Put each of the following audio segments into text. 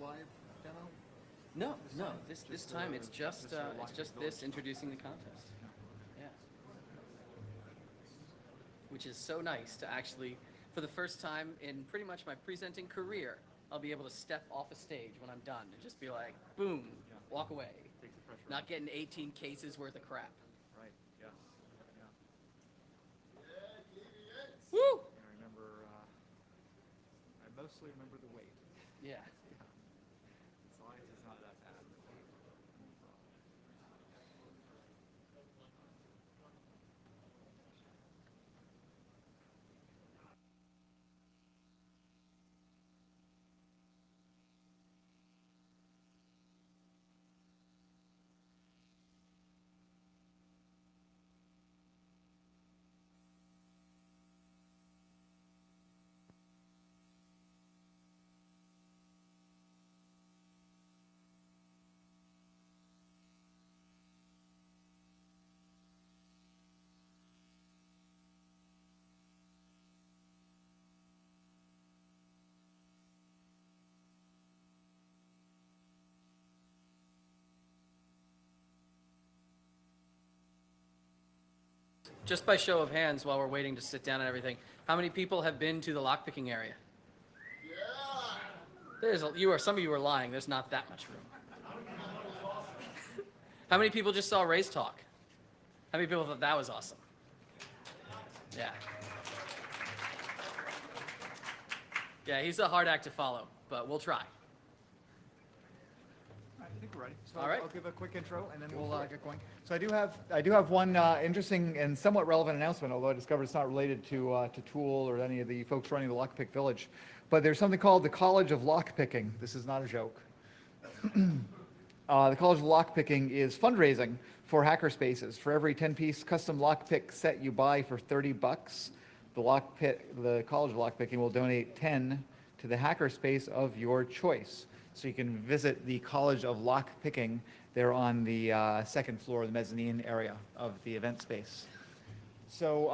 live demo? No. This time it's just this introducing the contest. Yeah. Which is so nice to actually, for the first time in pretty much my presenting career, I'll be able to step off a stage when I'm done and just be like, boom, walk away. Takes the pressure Not off. getting 18 cases worth of crap. Right. Yeah. Woo! And I remember. I mostly remember the weight. Yeah. The size is not that bad. Just by show of hands while we're waiting to sit down and everything, how many people have been to the lockpicking area? Yeah! Some of you are lying. There's not that much room. How many people just saw Ray's talk? How many people thought that was awesome? Yeah. Yeah, he's a hard act to follow, but we'll try. I think we're ready. So All right. I'll give a quick intro and then we'll get going. So I do have one interesting and somewhat relevant announcement, although I discovered it's not related to Tool or any of the folks running the Lockpick Village. But there's something called the College of Lockpicking. This is not a joke. The College of Lockpicking is fundraising for hackerspaces. For every 10-piece custom lockpick set you buy for $30, the College of Lockpicking will donate 10 to the hackerspace of your choice. So you can visit the College of Lockpicking. They're on the second floor of the mezzanine area of the event space. So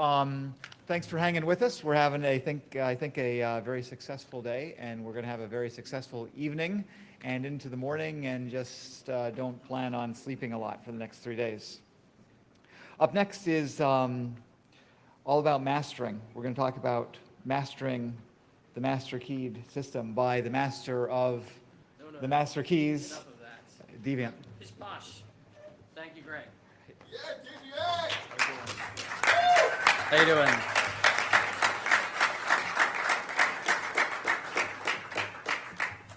thanks for hanging with us. We're having, I think a very successful day, and we're going to have a very successful evening and into the morning, and just don't plan on sleeping a lot for the next 3 days. Up next is all about mastering. We're going to talk about mastering the master keyed system by the master of the master keys, Enough of that. Deviant. Pish posh. Thank you, Greg. Yeah, How you doing?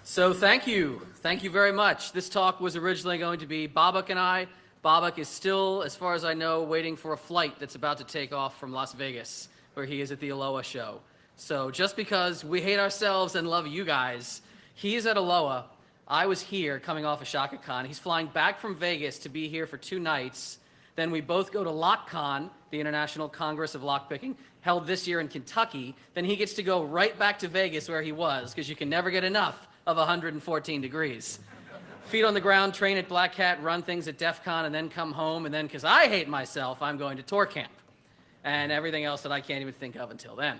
So thank you. Thank you very much. This talk was originally going to be Babak and I. Babak is still, as far as I know, waiting for a flight that's about to take off from Las Vegas, where he is at the Aloha show. So just because we hate ourselves and love you guys, he is at Aloha. I was here coming off of ShakaCon. He's flying back from Vegas to be here for 2 nights. Then we both go to LockCon, the International Congress of Lockpicking, held this year in Kentucky. Then he gets to go right back to Vegas where he was, because you can never get enough of 114 degrees. Feet on the ground, train at Black Hat, run things at DEF CON, and then come home. And then, because I hate myself, I'm going to tour camp and everything else that I can't even think of until then.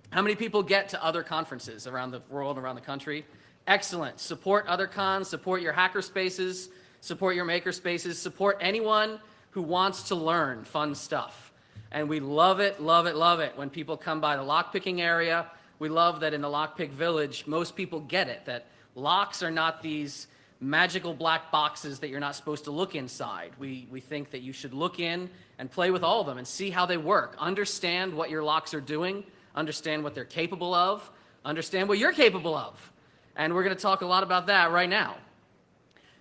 How many people get to other conferences around the world, around the country? Excellent. Support other cons, support your hacker spaces, support your maker spaces, support anyone who wants to learn fun stuff. And we love it, love it, love it when people come by the lockpicking area. We love that in the Lockpick Village, most people get it, that locks are not these magical black boxes that you're not supposed to look inside. We think that you should look in and play with all of them and see how they work. Understand what your locks are doing, understand what they're capable of, understand what you're capable of. And we're going to talk a lot about that right now.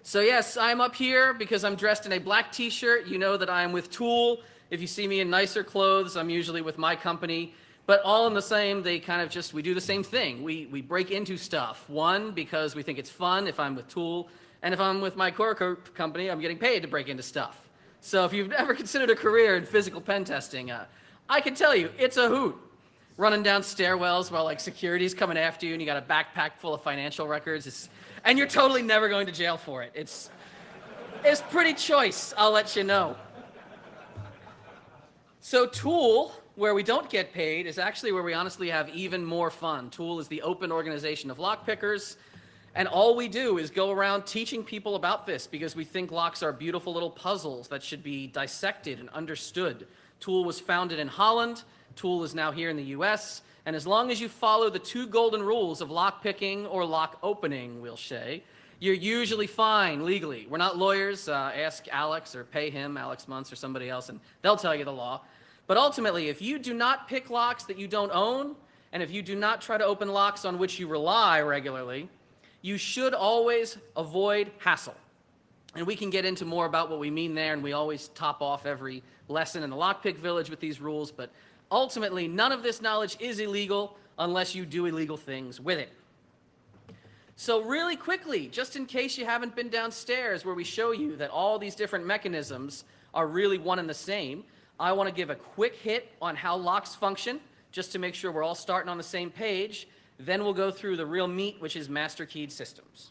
So yes, I'm up here because I'm dressed in a black t-shirt. You know that I'm with Tool. If you see me in nicer clothes, I'm usually with my company. But all in the same, they kind of just, we do the same thing. We break into stuff. One, because we think it's fun if I'm with Tool. And if I'm with my core company, I'm getting paid to break into stuff. So if you've ever considered a career in physical pen testing, I can tell you, it's a hoot. Running down stairwells while like security's coming after you and you got a backpack full of financial records. And you're totally never going to jail for it. It's pretty choice, I'll let you know. So Tool, where we don't get paid is actually where we honestly have even more fun. Tool is the open organization of lockpickers, and all we do is go around teaching people about this because we think locks are beautiful little puzzles that should be dissected and understood. Tool was founded in Holland. Tool is now here in the US. And as long as you follow the 2 golden rules of lock picking or lock opening, we'll say, you're usually fine legally. We're not lawyers. Ask Alex or pay him, Alex Muntz or somebody else, and they'll tell you the law. But ultimately, if you do not pick locks that you don't own, and if you do not try to open locks on which you rely regularly, you should always avoid hassle. And we can get into more about what we mean there, and we always top off every lesson in the Lockpick Village with these rules, but ultimately, none of this knowledge is illegal unless you do illegal things with it. So really quickly, just in case you haven't been downstairs where we show you that all these different mechanisms are really one and the same, I want to give a quick hit on how locks function, just to make sure we're all starting on the same page. Then we'll go through the real meat, which is master keyed systems.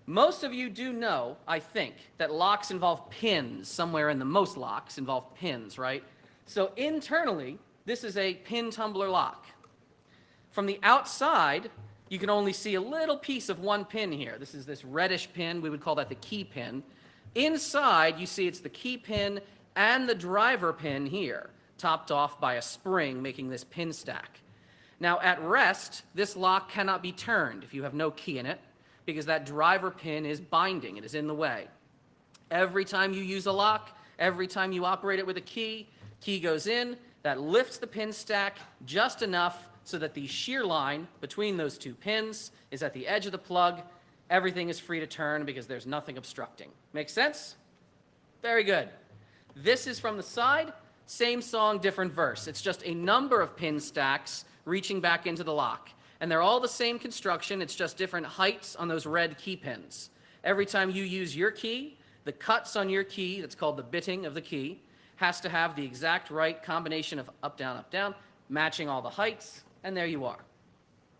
Most of you do know, I think, that locks involve pins. Somewhere in most locks involve pins, right? So internally, this is a pin tumbler lock. From the outside, you can only see a little piece of one pin here. This is this reddish pin. We would call that the key pin. Inside, you see it's the key pin and the driver pin here, topped off by a spring, making this pin stack. Now, at rest, this lock cannot be turned if you have no key in it, because that driver pin is binding. It is in the way. Every time you use a lock, every time you operate it with a key goes in, that lifts the pin stack just enough so that the shear line between those 2 pins is at the edge of the plug. Everything is free to turn because there's nothing obstructing. Make sense? Very good. This is from the side, same song, different verse. It's just a number of pin stacks reaching back into the lock. And they're all the same construction, it's just different heights on those red key pins. Every time you use your key, the cuts on your key, that's called the bitting of the key, has to have the exact right combination of up, down, matching all the heights, and there you are.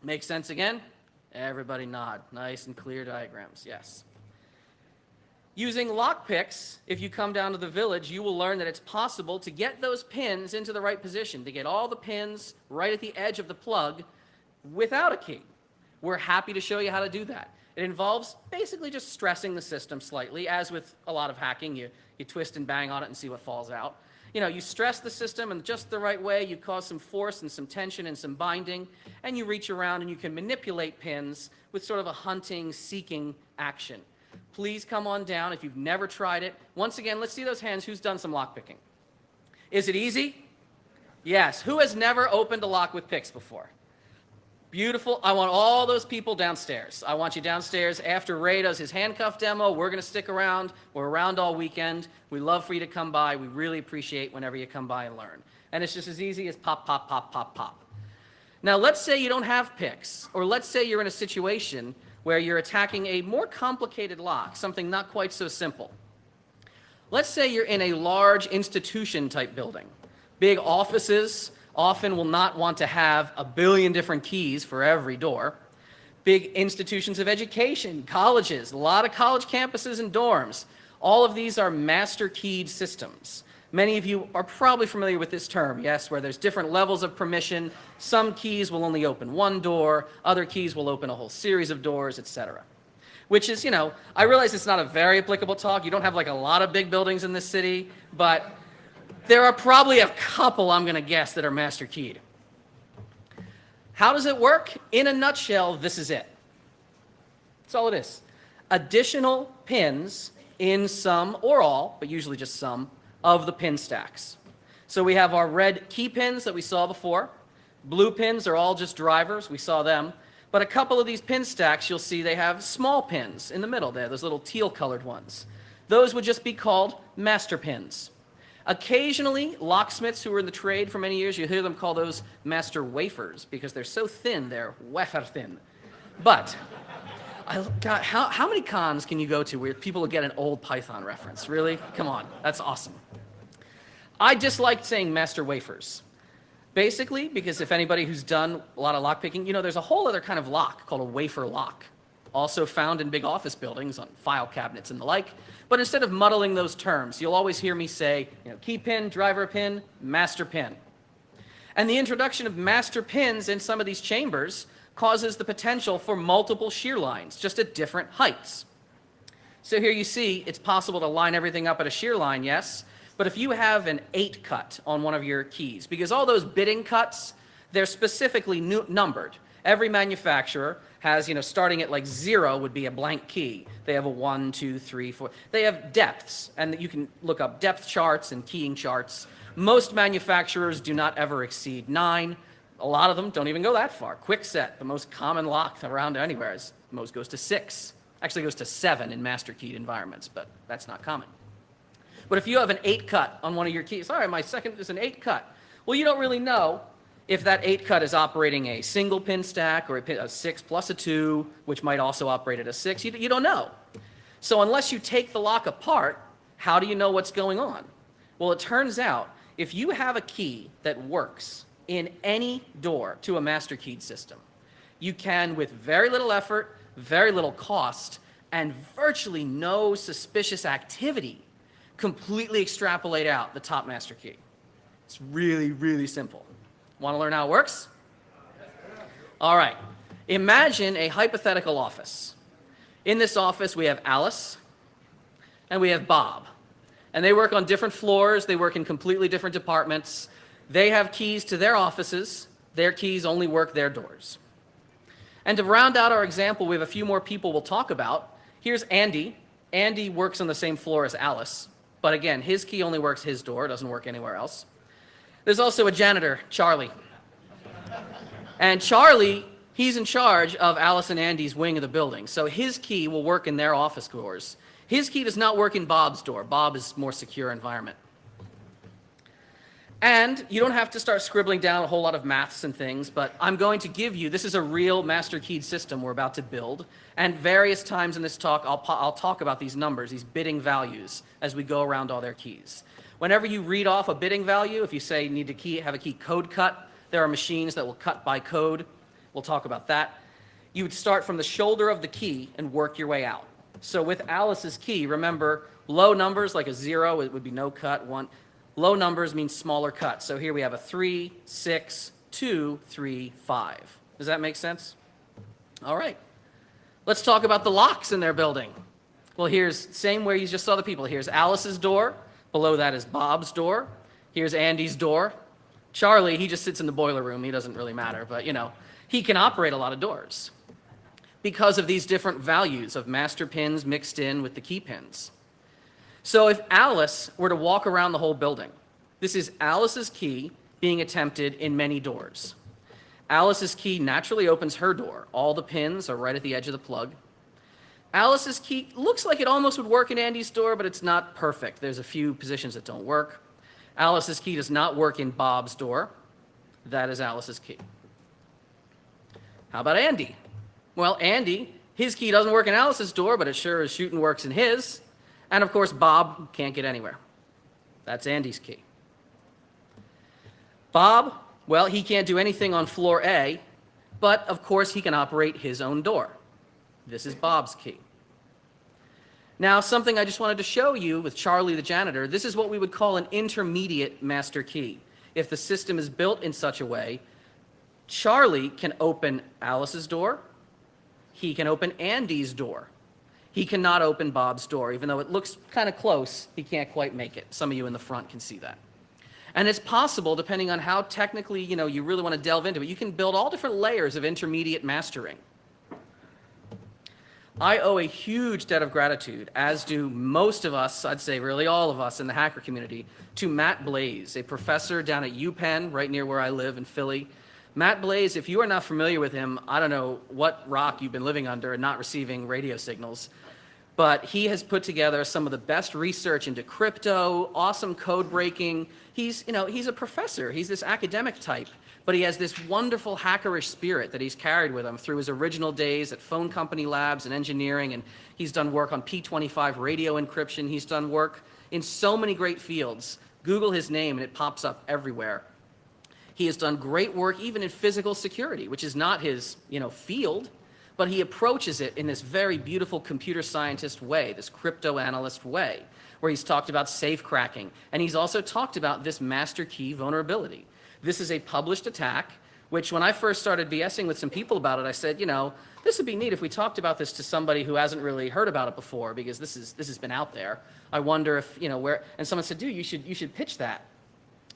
Make sense again? Everybody nod. Nice and clear diagrams, yes. Using lockpicks, if you come down to the village, you will learn that it's possible to get those pins into the right position, to get all the pins right at the edge of the plug without a key. We're happy to show you how to do that. It involves basically just stressing the system slightly, as with a lot of hacking. You twist and bang on it and see what falls out. You know, you stress the system in just the right way, you cause some force and some tension and some binding, and you reach around and you can manipulate pins with sort of a hunting, seeking action. Please come on down if you've never tried it. Once again, let's see those hands. Who's done some lockpicking? Is it easy? Yes. Who has never opened a lock with picks before? Beautiful. I want all those people downstairs. I want you downstairs after Ray does his handcuff demo. We're going to stick around. We're around all weekend. We love for you to come by. We really appreciate whenever you come by and learn. And it's just as easy as pop, pop, pop, pop, pop. Now, let's say you don't have picks, or let's say you're in a situation where you're attacking a more complicated lock, something not quite so simple. Let's say you're in a large institution-type building. Big offices often will not want to have a billion different keys for every door. Big institutions of education, colleges, a lot of college campuses and dorms. All of these are master-keyed systems. Many of you are probably familiar with this term, yes, where there's different levels of permission. Some keys will only open one door, other keys will open a whole series of doors, etc. Which is, you know, I realize it's not a very applicable talk. You don't have like a lot of big buildings in this city, but there are probably a couple, I'm going to guess, that are master keyed. How does it work? In a nutshell, this is it. That's all it is. Additional pins in some or all, but usually just some, of the pin stacks. So we have our red key pins that we saw before. Blue pins are all just drivers. We saw them. But a couple of these pin stacks, you'll see they have small pins in the middle there, those little teal-colored ones. Those would just be called master pins. Occasionally, locksmiths who were in the trade for many years, you hear them call those master wafers because they're so thin, they're wafer thin. But, God, how many cons can you go to where people will get an old Python reference? Really? Come on, that's awesome. I disliked saying master wafers. Basically, because if anybody who's done a lot of lockpicking, you know, there's a whole other kind of lock called a wafer lock, also found in big office buildings on file cabinets and the like. But instead of muddling those terms, you'll always hear me say, you know, key pin, driver pin, master pin. And the introduction of master pins in some of these chambers causes the potential for multiple shear lines, just at different heights. So here you see it's possible to line everything up at a shear line, yes, but if you have an 8 cut on one of your keys, because all those bitting cuts, they're specifically numbered. Every manufacturer has, starting at like 0 would be a blank key. They have a 1, 2, 3, 4. They have depths, and you can look up depth charts and keying charts. Most manufacturers do not ever exceed 9. A lot of them don't even go that far. Quickset, the most common lock around anywhere, most goes to 6. Actually goes to 7 in master keyed environments, but that's not common. But if you have an 8 cut on one of your keys, all right, my second is an 8 cut. Well, you don't really know if that 8 cut is operating a single pin stack or a 6 plus a 2, which might also operate at a 6. You don't know. So unless you take the lock apart, how do you know what's going on? Well, it turns out if you have a key that works in any door to a master keyed system, you can, with very little effort, very little cost, and virtually no suspicious activity, completely extrapolate out the top master key. It's really, really simple. Want to learn how it works? All right. Imagine a hypothetical office. In this office, we have Alice and we have Bob. And they work on different floors. They work in completely different departments. They have keys to their offices. Their keys only work their doors. And to round out our example, we have a few more people we'll talk about. Here's Andy. Andy works on the same floor as Alice. But again, his key only works his door. It doesn't work anywhere else. There's also a janitor, Charlie. And Charlie, he's in charge of Alice and Andy's wing of the building. So his key will work in their office doors. His key does not work in Bob's door. Bob is more secure environment. And you don't have to start scribbling down a whole lot of maths and things, but I'm going to give you, this is a real master keyed system we're about to build. And various times in this talk, I'll talk about these numbers, these bitting values, as we go around all their keys. Whenever you read off a bitting value, if you say you need to have a key code cut, there are machines that will cut by code. We'll talk about that. You would start from the shoulder of the key and work your way out. So with Alice's key, remember, low numbers like a 0, it would be no cut, 1. Low numbers means smaller cuts. So here we have a 3, 6, 2, 3, 5. Does that make sense? All right. Let's talk about the locks in their building. Well, here's same where you just saw the people. Here's Alice's door. Below that is Bob's door. Here's Andy's door. Charlie, he just sits in the boiler room. He doesn't really matter, but he can operate a lot of doors because of these different values of master pins mixed in with the key pins. So if Alice were to walk around the whole building, this is Alice's key being attempted in many doors. Alice's key naturally opens her door. All the pins are right at the edge of the plug. Alice's key looks like it almost would work in Andy's door, but it's not perfect. There's a few positions that don't work. Alice's key does not work in Bob's door. That is Alice's key. How about Andy? Well, Andy, his key doesn't work in Alice's door, but it sure as shooting works in his. And of course, Bob can't get anywhere. That's Andy's key. Bob, well, he can't do anything on floor A, but of course he can operate his own door. This is Bob's key. Now, something I just wanted to show you with Charlie the janitor, this is what we would call an intermediate master key. If the system is built in such a way, Charlie can open Alice's door, he can open Andy's door. He cannot open Bob's door, even though it looks kind of close, he can't quite make it. Some of you in the front can see that. And it's possible, depending on how technically, you really want to delve into it, you can build all different layers of intermediate mastering. I owe a huge debt of gratitude, as do most of us, I'd say really all of us in the hacker community, to Matt Blaze, a professor down at UPenn, right near where I live in Philly. Matt Blaze, if you are not familiar with him, I don't know what rock you've been living under and not receiving radio signals, but he has put together some of the best research into crypto, awesome code breaking. He's a professor, he's this academic type, but he has this wonderful hackerish spirit that he's carried with him through his original days at phone company labs and engineering, and he's done work on P25 radio encryption. He's done work in so many great fields. Google his name and it pops up everywhere. He has done great work even in physical security, which is not his, field, but he approaches it in this very beautiful computer scientist way, this crypto analyst way, where he's talked about safe cracking, and he's also talked about this master key vulnerability. This is a published attack, which when I first started BSing with some people about it, I said, you know, this would be neat if we talked about this to somebody who hasn't really heard about it before, because this has been out there. I wonder if, you know, where, and someone said, dude, you should pitch that.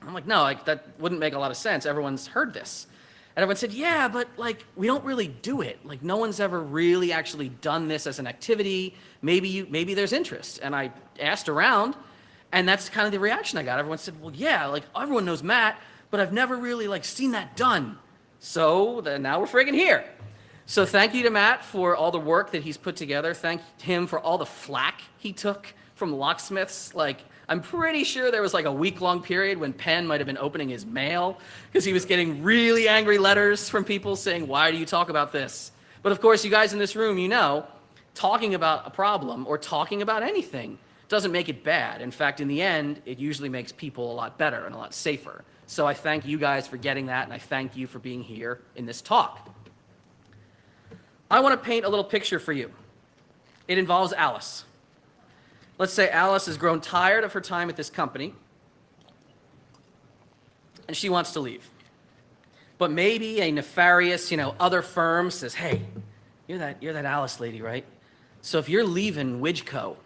I'm like, no, like, that wouldn't make a lot of sense. Everyone's heard this. And everyone said, yeah, but like, we don't really do it. Like, no one's ever really actually done this as an activity. Maybe there's interest. And I asked around, and that's kind of the reaction I got. Everyone said, well, yeah, like, everyone knows Matt, but I've never really like seen that done. So then now we're friggin' here. So thank you to Matt for all the work that he's put together. Thank him for all the flack he took from locksmiths. Like, I'm pretty sure there was like a week-long period when Penn might have been opening his mail because he was getting really angry letters from people saying, why do you talk about this? But of course, you guys in this room, you know, talking about a problem or talking about anything doesn't make it bad. In fact, in the end, it usually makes people a lot better and a lot safer. So I thank you guys for getting that, and I thank you for being here in this talk. I want to paint a little picture for you. It involves Alice. Let's say Alice has grown tired of her time at this company, and she wants to leave. But maybe a nefarious, you know, other firm says, hey, you're that Alice lady, right? So if you're leaving Widgeco,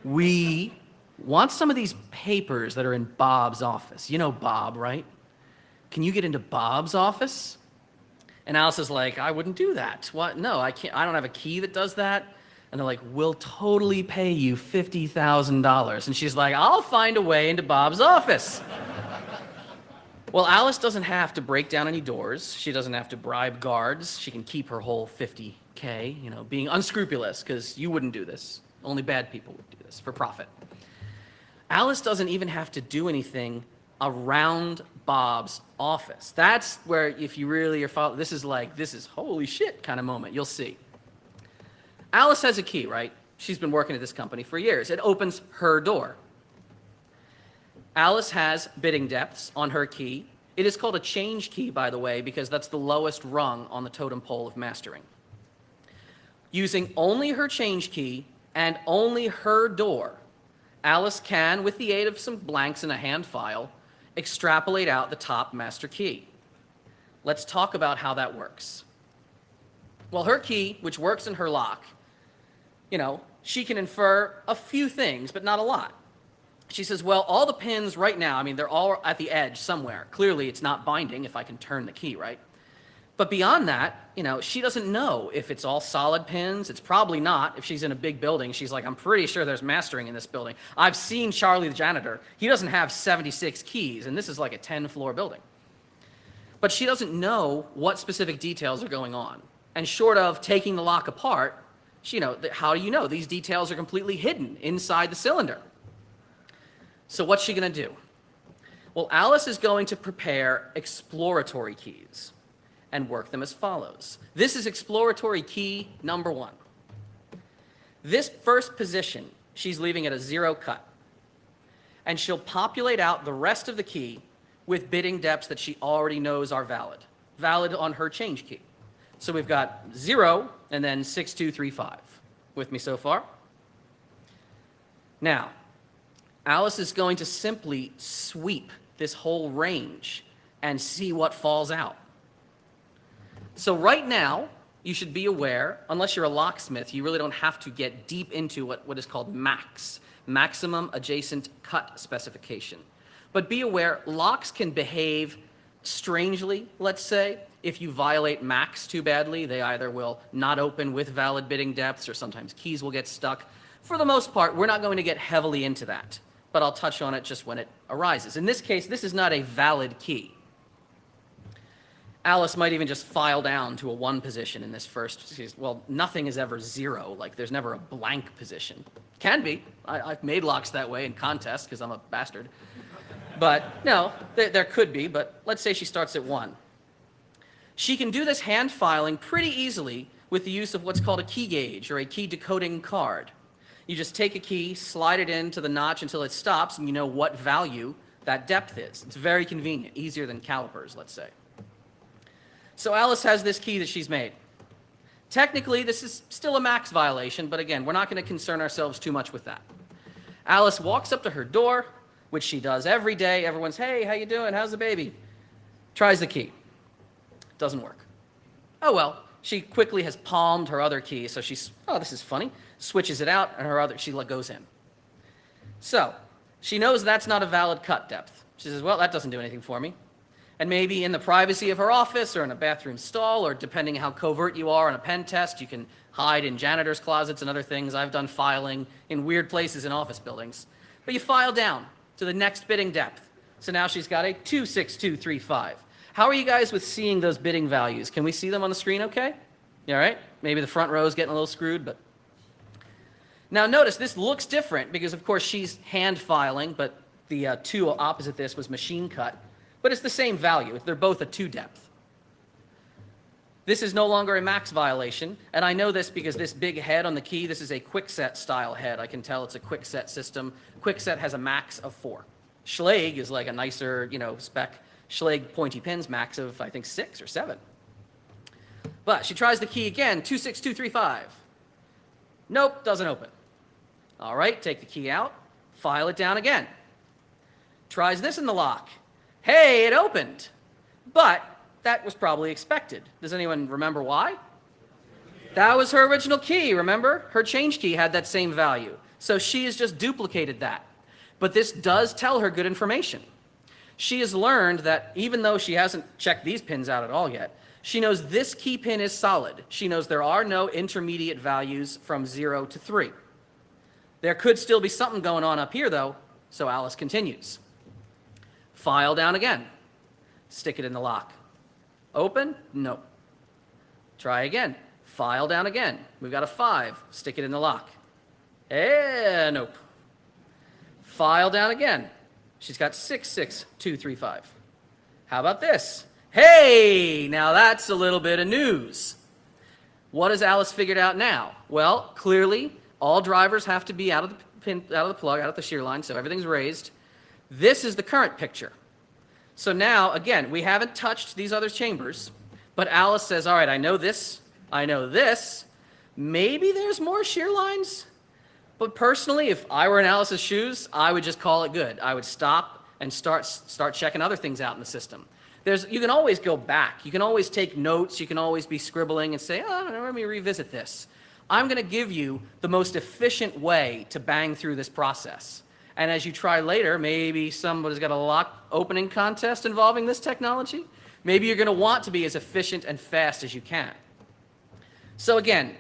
we want some of these papers that are in Bob's office. You know Bob, right? Can you get into Bob's office? And Alice is like, I wouldn't do that. What? No, I can't. I don't have a key that does that. And they're like, we'll totally pay you $50,000. And she's like, I'll find a way into Bob's office. Well, Alice doesn't have to break down any doors. She doesn't have to bribe guards. She can keep her whole $50K, you know, being unscrupulous, because you wouldn't do this. Only bad people would do this for profit. Alice doesn't even have to do anything around Bob's office. That's where, if you really are following, this is holy shit kind of moment. You'll see. Alice has a key, right? She's been working at this company for years. It opens her door. Alice has bidding depths on her key. It is called a change key, by the way, because that's the lowest rung on the totem pole of mastering. Using only her change key and only her door, Alice can, with the aid of some blanks in a hand file, extrapolate out the top master key. Let's talk about how that works. Well, her key, which works in her lock, you know, she can infer a few things, but not a lot. She says, well, all the pins right now, I mean, they're all at the edge somewhere. Clearly, it's not binding if I can turn the key, right? But beyond that, you know, she doesn't know if it's all solid pins. It's probably not. If she's in a big building, she's like, I'm pretty sure there's mastering in this building. I've seen Charlie the janitor. He doesn't have 76 keys, and this is like a 10-floor building. But she doesn't know what specific details are going on. And short of taking the lock apart, you know, how do you know? These details are completely hidden inside the cylinder. So what's she going to do? Well, Alice is going to prepare exploratory keys and work them as follows. This is exploratory key number 1. This first position, she's leaving at a 0 cut. And she'll populate out the rest of the key with bidding depths that she already knows are valid on her change key. So we've got 0 and then 6235. With me so far? Now, Alice is going to simply sweep this whole range and see what falls out. So right now, you should be aware, unless you're a locksmith, you really don't have to get deep into what is called MAC, Maximum Adjacent Cut Specification. But be aware, locks can behave strangely, let's say. If you violate MAC too badly, they either will not open with valid bidding depths, or sometimes keys will get stuck. For the most part, we're not going to get heavily into that, but I'll touch on it just when it arises. In this case, this is not a valid key. Alice might even just file down to a 1 position in this first. Well, nothing is ever 0. Like, there's never a blank position. Can be. I've made locks that way in contests because I'm a bastard. But no, there could be. But let's say she starts at 1. She can do this hand filing pretty easily with the use of what's called a key gauge or a key decoding card. You just take a key, slide it into the notch until it stops, and you know what value that depth is. It's very convenient, easier than calipers, let's say. So Alice has this key that she's made. Technically, this is still a MAC violation, but again, we're not going to concern ourselves too much with that. Alice walks up to her door, which she does every day. Everyone's, hey, how you doing? How's the baby? Tries the key. Doesn't work. Oh, well, she quickly has palmed her other key, so she's, oh, this is funny. Switches it out, and she goes in. So she knows that's not a valid cut depth. She says, well, that doesn't do anything for me. And maybe in the privacy of her office or in a bathroom stall, or depending how covert you are on a pen test, you can hide in janitor's closets and other things. I've done filing in weird places in office buildings. But you file down to the next bidding depth. So now she's got a 26235. How are you guys with seeing those bidding values? Can we see them on the screen okay? You all right? Maybe the front row is getting a little screwed, but... Now notice this looks different because of course she's hand filing, but the two opposite this was machine cut. But it's the same value. They're both a 2 depth. This is no longer a max violation, and I know this because this big head on the key, this is a Kwikset style head. I can tell it's a Kwikset system. Kwikset has a max of 4. Schlage is like a nicer, spec. Schlage pointy pins max of, I think, 6 or 7. But she tries the key again, 26235. Nope, doesn't open. All right, take the key out, file it down again. Tries this in the lock. Hey, it opened. But that was probably expected. Does anyone remember why? That was her original key, remember? Her change key had that same value. So she has just duplicated that. But this does tell her good information. She has learned that even though she hasn't checked these pins out at all yet, she knows this key pin is solid. She knows there are no intermediate values from 0 to 3. There could still be something going on up here, though, so Alice continues. File down again. Stick it in the lock. Open? Nope. Try again. File down again. We've got a 5. Stick it in the lock. Nope. File down again. She's got 66235. How about this? Hey, now that's a little bit of news. What has Alice figured out now? Well, clearly, all drivers have to be out of the plug, out of the shear line, so everything's raised. This is the current picture. So now, again, we haven't touched these other chambers, but Alice says, all right, I know this, I know this. Maybe there's more shear lines? But personally, if I were in Alice's shoes, I would just call it good. I would stop and start checking other things out in the system. You can always go back. You can always take notes. You can always be scribbling and say, oh, let me revisit this. I'm going to give you the most efficient way to bang through this process. And as you try later, maybe somebody's got a lock opening contest involving this technology. Maybe you're going to want to be as efficient and fast as you can. So again,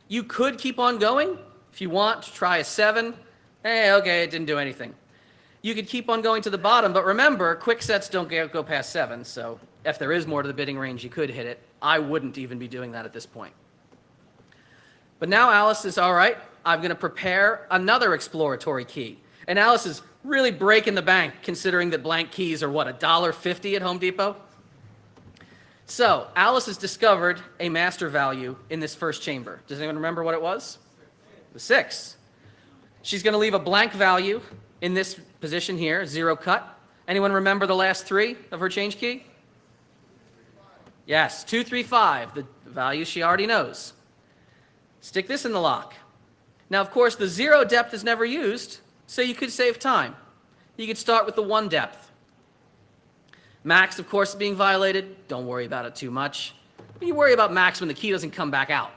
you could keep on going. If you want to try a 7, okay, it didn't do anything. You could keep on going to the bottom, but remember, Kwikset don't go past 7, so if there is more to the bidding range, you could hit it. I wouldn't even be doing that at this point. But now Alice is, all right, I'm going to prepare another exploratory key. And Alice is really breaking the bank, considering that blank keys are, what, $1.50 at Home Depot? So Alice has discovered a master value in this first chamber. Does anyone remember what it was? It was 6. She's going to leave a blank value in this position here, 0 cut. Anyone remember the last 3 of her change key? Yes, 235, the value she already knows. Stick this in the lock. Now, of course, the 0 depth is never used, so you could save time. You could start with the 1 depth. Max, of course, is being violated. Don't worry about it too much. You worry about max when the key doesn't come back out.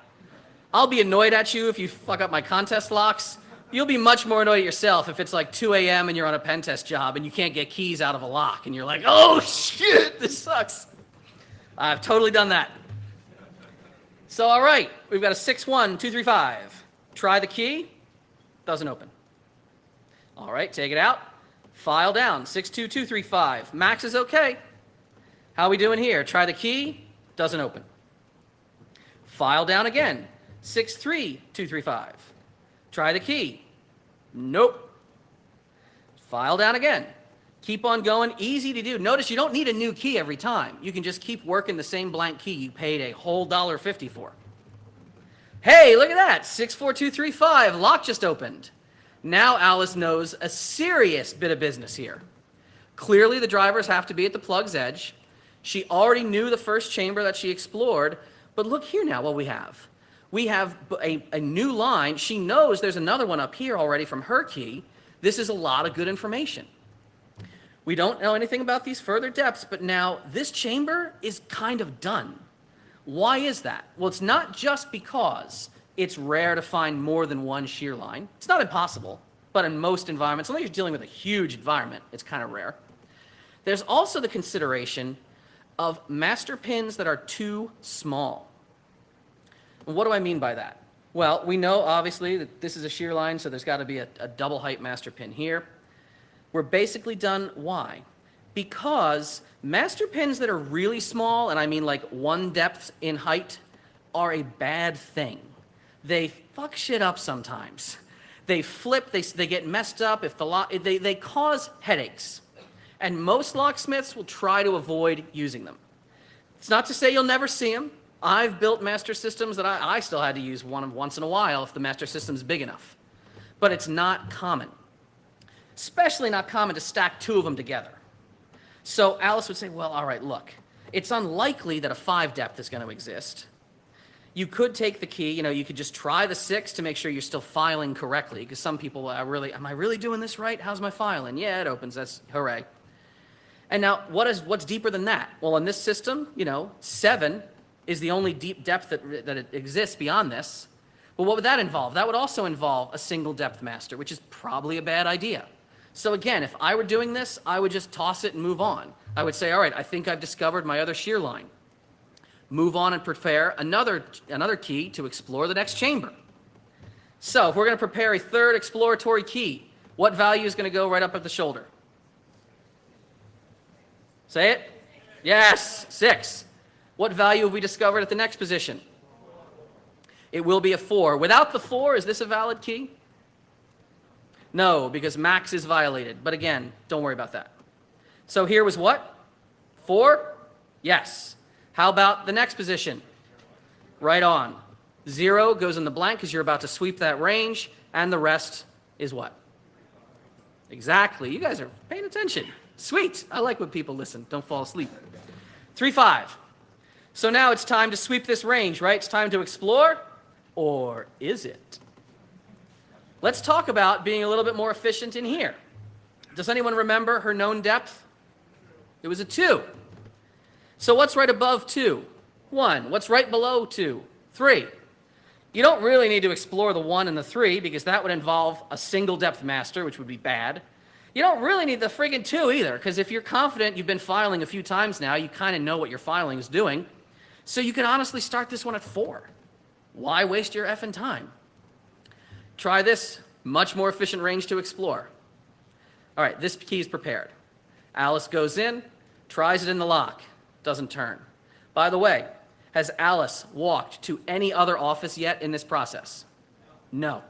I'll be annoyed at you if you fuck up my contest locks. You'll be much more annoyed at yourself if it's like 2 a.m. and you're on a pen test job and you can't get keys out of a lock and you're like, oh shit, this sucks. I've totally done that. So, all right, we've got a 61235. Try the key, doesn't open. All right, take it out, file down, 62235. Max is okay. How are we doing here? Try the key, doesn't open. File down again, 63235. Try the key. Nope. File down again. Keep on going, easy to do. Notice you don't need a new key every time. You can just keep working the same blank key you paid a whole $1.50 for. Hey, look at that, 64235, lock just opened. Now Alice knows a serious bit of business here. Clearly the drivers have to be at the plug's edge. She already knew the first chamber that she explored, but look here now what we have. We have a new line. She knows there's another one up here already from her key. This is a lot of good information. We don't know anything about these further depths, but now this chamber is kind of done. Why is that? Well, it's not just because it's rare to find more than one shear line. It's not impossible, but in most environments, unless you're dealing with a huge environment, it's kind of rare. There's also the consideration of master pins that are too small. And what do I mean by that? Well, we know obviously that this is a shear line, so there's got to be a double height master pin here. We're basically done. Why? Because master pins that are really small, and I mean like 1 depth in height, are a bad thing. They fuck shit up sometimes. They flip, they get messed up, if they cause headaches. And most locksmiths will try to avoid using them. It's not to say you'll never see them. I've built master systems that I still had to use once in a while if the master system's big enough. But it's not common. Especially not common to stack 2 of them together. So Alice would say, well, all right, look, it's unlikely that a 5 depth is going to exist. You could take the key, you could just try the 6 to make sure you're still filing correctly, because some people are really, am I really doing this right? How's my filing? Yeah, it opens, that's hooray. And now, what's deeper than that? Well, in this system, 7 is the only deep depth that it exists beyond this. But what would that involve? That would also involve a single depth master, which is probably a bad idea. So again, if I were doing this, I would just toss it and move on. I would say, all right, I think I've discovered my other shear line. Move on and prepare another key to explore the next chamber. So if we're going to prepare a 3rd exploratory key, what value is going to go right up at the shoulder? Say it? Yes, 6. What value have we discovered at the next position? It will be a 4. Without the 4, is this a valid key? No, because max is violated. But again, don't worry about that. So here was what? 4? Yes. How about the next position? Right on. 0 goes in the blank because you're about to sweep that range, and the rest is what? Exactly. You guys are paying attention. Sweet. I like when people listen. Don't fall asleep. 3, 5. So now it's time to sweep this range, right? It's time to explore, or is it? Let's talk about being a little bit more efficient in here. Does anyone remember her known depth? It was a 2. So what's right above 2? 1. What's right below 2? 3. You don't really need to explore the 1 and the 3 because that would involve a single depth master, which would be bad. You don't really need the friggin' 2 either, because if you're confident you've been filing a few times now, you kind of know what your filing is doing. So you can honestly start this one at 4. Why waste your effing time? Try this. Much more efficient range to explore. All right, this key is prepared. Alice goes in, tries it in the lock. Doesn't turn. By the way, has Alice walked to any other office yet in this process? No.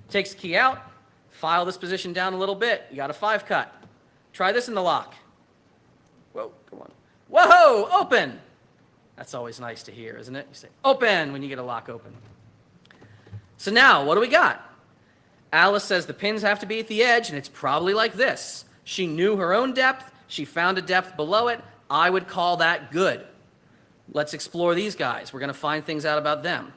Takes the key out, file this position down a little bit. You got a 5 cut. Try this in the lock. Whoa, come on. Whoa, open. That's always nice to hear, isn't it? You say, open, when you get a lock open. So now, what do we got? Alice says the pins have to be at the edge, and it's probably like this. She knew her own depth. She found a depth below it. I would call that good. Let's explore these guys. We're going to find things out about them.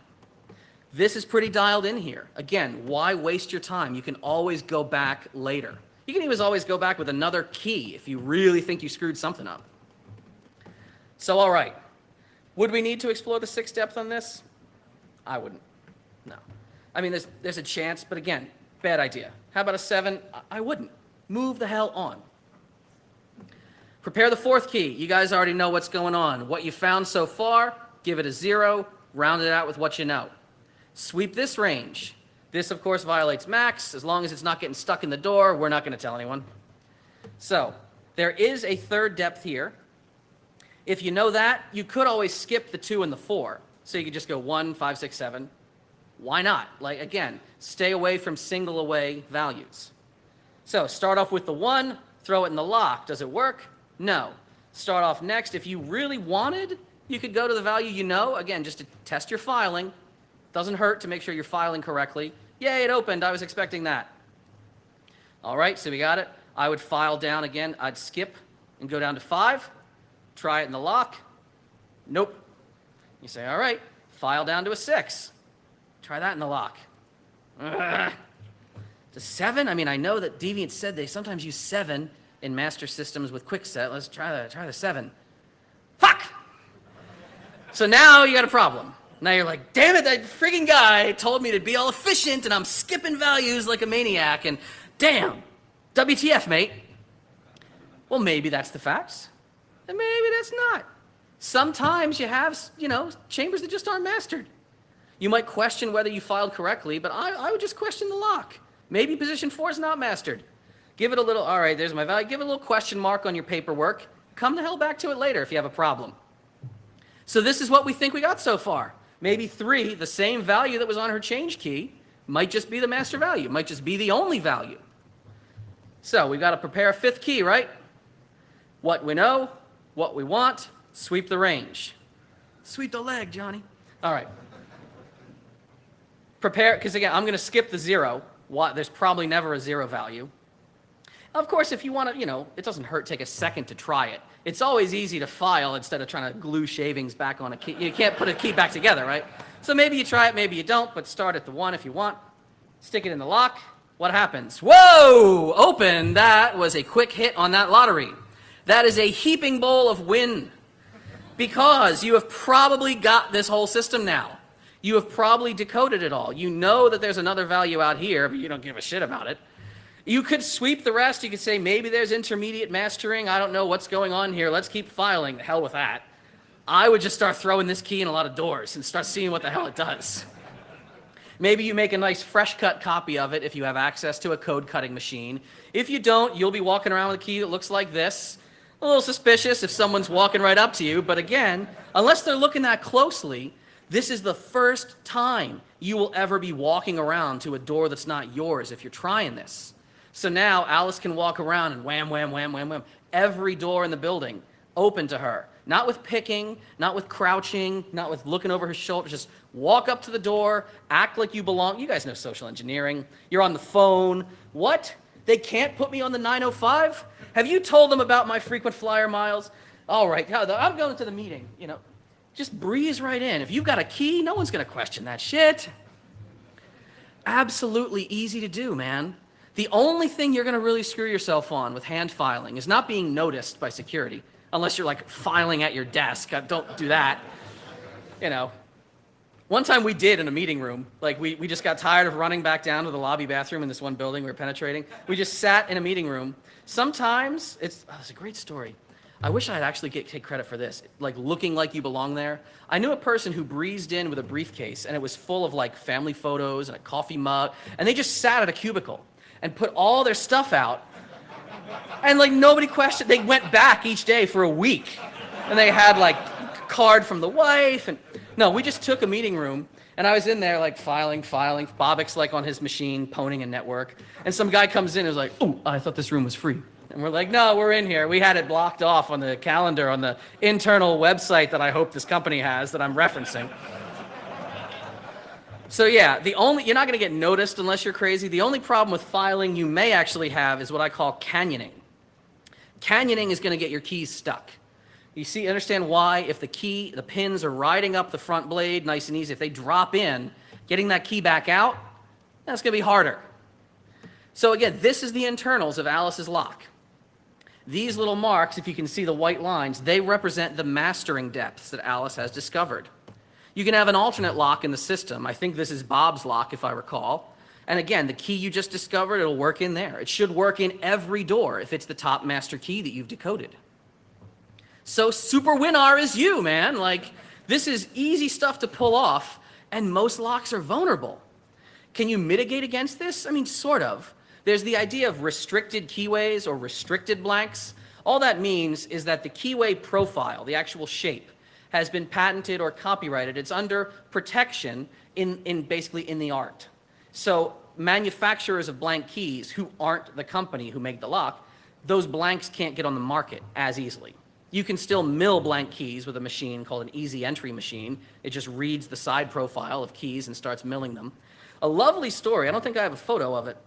This is pretty dialed in here. Again, why waste your time? You can always go back later. You can even always go back with another key if you really think you screwed something up. So, all right. Would we need to explore the 6th depth on this? I wouldn't. No. I mean, there's a chance, but again, bad idea. How about a 7? I wouldn't. Move the hell on. Prepare the 4th key. You guys already know what's going on. What you found so far, give it a 0, round it out with what you know. Sweep this range. This, of course, violates max. As long as it's not getting stuck in the door, we're not going to tell anyone. So, there is a 3rd depth here. If you know that, you could always skip the 2 and the 4. So you could just go 1, 5, 6, 7. Why not? Like, again, stay away from single away values. So start off with the 1, throw it in the lock. Does it work? No. Start off next. If you really wanted, you could go to the value you know, again, just to test your filing. Doesn't hurt to make sure you're filing correctly. Yay, it opened. I was expecting that. All right, so we got it. I would file down again. I'd skip and go down to 5. Try it in the lock. Nope. You say, all right, file down to a 6. Try that in the lock. The 7, I mean, I know that Deviant said they sometimes use 7 in master systems with quickset. Let's try the 7. Fuck! So now you got a problem. Now you're like, damn it, that frigging guy told me to be all efficient and I'm skipping values like a maniac and damn, WTF, mate. Well, maybe that's the facts, and maybe that's not. Sometimes you have, chambers that just aren't mastered. You might question whether you filed correctly, but I would just question the lock. Maybe position 4 is not mastered. Give it a little, all right, there's my value. Give it a little question mark on your paperwork. Come the hell back to it later if you have a problem. So this is what we think we got so far. Maybe 3, the same value that was on her change key, might just be the master value, might just be the only value. So we've got to prepare a 5th key, right? What we know, what we want, sweep the range. Sweep the leg, Johnny. All right. Prepare, because again, I'm going to skip the 0. There's probably never a 0 value. Of course, if you want to, it doesn't hurt, take a second to try it. It's always easy to file instead of trying to glue shavings back on a key. You can't put a key back together, right? So maybe you try it, maybe you don't, but start at the 1 if you want. Stick it in the lock. What happens? Whoa! Open. That was a quick hit on that lottery. That is a heaping bowl of win. Because you have probably got this whole system now. You have probably decoded it all. You know that there's another value out here, but you don't give a shit about it. You could sweep the rest. You could say, maybe there's intermediate mastering. I don't know what's going on here. Let's keep filing. The hell with that. I would just start throwing this key in a lot of doors and start seeing what the hell it does. Maybe you make a nice fresh cut copy of it if you have access to a code cutting machine. If you don't, you'll be walking around with a key that looks like this. A little suspicious if someone's walking right up to you. But again, unless they're looking that closely, this is the first time you will ever be walking around to a door that's not yours if you're trying this. So now Alice can walk around and wham, wham, wham, wham, wham. Every door in the building open to her. Not with picking, not with crouching, not with looking over her shoulder. Just walk up to the door, act like you belong. You guys know social engineering. You're on the phone. What? They can't put me on the 905? Have you told them about my frequent flyer miles? All right, I'm going to the meeting. Just breeze right in. If you've got a key, no one's going to question that shit. Absolutely easy to do, man. The only thing you're going to really screw yourself on with hand filing is not being noticed by security, unless you're like filing at your desk. Don't do that. One time we did in a meeting room, like we just got tired of running back down to the lobby bathroom in this one building we were penetrating. We just sat in a meeting room. Sometimes it's a great story. I wish I'd actually take credit for this, like looking like you belong there. I knew a person who breezed in with a briefcase and it was full of like family photos and a coffee mug, and they just sat at a cubicle and put all their stuff out, and like nobody questioned. They went back each day for a week, and they had like a card from the wife, and no, we just took a meeting room, and I was in there like filing. Bobik's like on his machine, poning a network, and some guy comes in and is like, "Oh, I thought this room was free." And we're like, "No, we're in here. We had it blocked off on the calendar on the internal website that I hope this company has that I'm referencing." So yeah, you're not going to get noticed unless you're crazy. The only problem with filing you may actually have is what I call canyoning. Canyoning is going to get your keys stuck. You see, understand why? If the pins are riding up the front blade, nice and easy. If they drop in, getting that key back out, that's going to be harder. So again, this is the internals of Alice's lock. These little marks, if you can see the white lines, they represent the mastering depths that Alice has discovered. You can have an alternate lock in the system. I think this is Bob's lock, if I recall. And again, the key you just discovered, it'll work in there. It should work in every door if it's the top master key that you've decoded. So super winner is you, man. Like, this is easy stuff to pull off, and most locks are vulnerable. Can you mitigate against this? I mean, sort of. There's the idea of restricted keyways or restricted blanks. All that means is that the keyway profile, the actual shape, has been patented or copyrighted. It's under protection basically in the art. So manufacturers of blank keys who aren't the company who make the lock, those blanks can't get on the market as easily. You can still mill blank keys with a machine called an easy entry machine. It just reads the side profile of keys and starts milling them. A lovely story, I don't think I have a photo of it.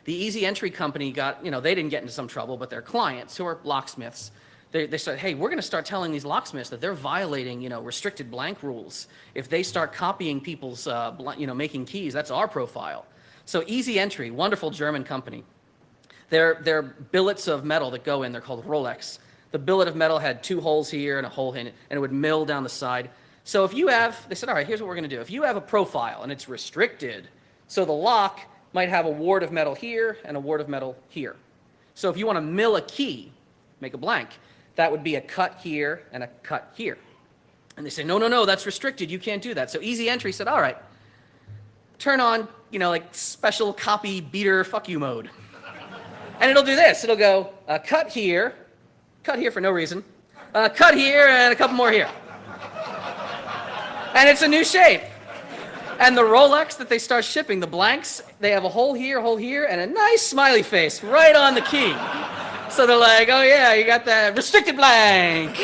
The easy entry company got, they didn't get into some trouble, but their clients, who are locksmiths, they said, hey, we're going to start telling these locksmiths that they're violating, restricted blank rules. If they start copying people's, making keys, that's our profile. So Easy Entry, wonderful German company. They're billets of metal that go in. They're called Rolex. The billet of metal had 2 holes here and a hole in it, and it would mill down the side. So if you have, they said, all right, here's what we're going to do. If you have a profile and it's restricted, so the lock might have a ward of metal here and a ward of metal here. So if you want to mill a key, make a blank, that would be a cut here and a cut here. And they say, no, no, no, that's restricted. You can't do that. So Easy Entry said, all right, turn on, like special copy beater fuck you mode. And it'll do this. It'll go cut here for no reason, cut here, and a couple more here. And it's a new shape. And the Rolex that they start shipping, the blanks, they have a hole here, and a nice smiley face right on the key. So they're like, oh yeah, you got that restricted blank.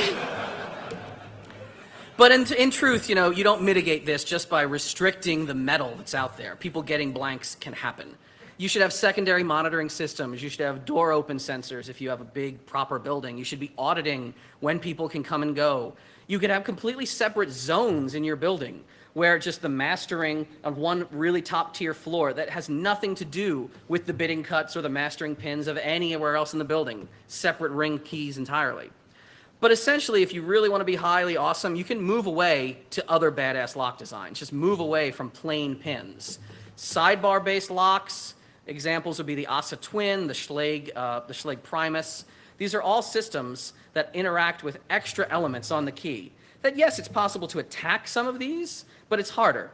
But in truth, you don't mitigate this just by restricting the metal that's out there. People getting blanks can happen. You should have secondary monitoring systems. You should have door open sensors if you have a big, proper building. You should be auditing when people can come and go. You could have completely separate zones in your building where just the mastering of one really top tier floor that has nothing to do with the bidding cuts or the mastering pins of anywhere else in the building. Separate ring keys entirely. But essentially, if you really want to be highly awesome, you can move away to other badass lock designs. Just move away from plain pins. Sidebar-based locks, examples would be the ASA Twin, the Schlage Primus. These are all systems that interact with extra elements on the key. That yes, it's possible to attack some of these, but it's harder.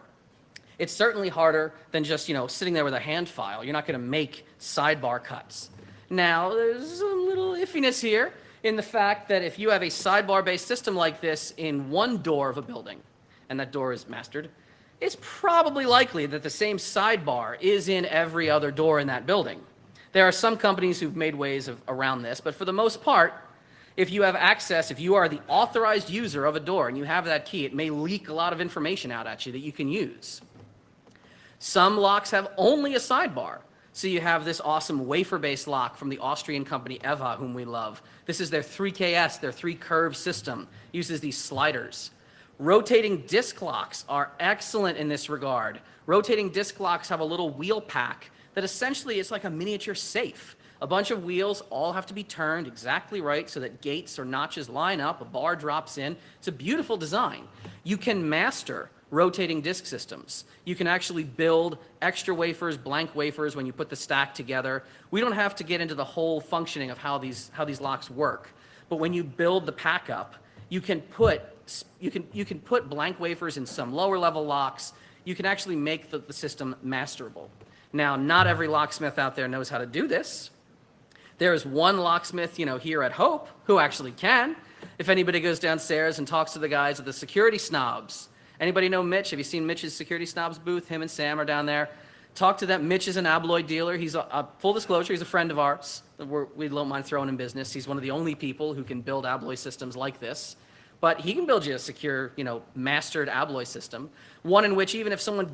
It's certainly harder than just, sitting there with a hand file. You're not going to make sidebar cuts. Now, there's a little iffiness here in the fact that if you have a sidebar-based system like this in one door of a building, and that door is mastered, it's probably likely that the same sidebar is in every other door in that building. There are some companies who've made ways around this, but for the most part, if you have access, if you are the authorized user of a door and you have that key, it may leak a lot of information out at you that you can use. Some locks have only a sidebar. So you have this awesome wafer-based lock from the Austrian company EVA, whom we love. This is their 3KS, their 3-curve system, uses these sliders. Rotating disc locks are excellent in this regard. Rotating disc locks have a little wheel pack that essentially is like a miniature safe. A bunch of wheels all have to be turned exactly right so that gates or notches line up, a bar drops in. It's a beautiful design. You can master rotating disc systems. You can actually build extra wafers, blank wafers when you put the stack together. We don't have to get into the whole functioning of how these locks work. But when you build the pack up, you can put blank wafers in some lower level locks. You can actually make the system masterable. Now, not every locksmith out there knows how to do this. There is one locksmith, here at Hope who actually can. If anybody goes downstairs and talks to the guys at the Security Snobs, anybody know Mitch? Have you seen Mitch's Security Snobs booth? Him and Sam are down there. Talk to them. Mitch is an Abloy dealer. He's full disclosure, he's a friend of ours. We don't mind throwing in business. He's one of the only people who can build Abloy systems like this. But he can build you a secure, mastered Abloy system. One in which even if someone,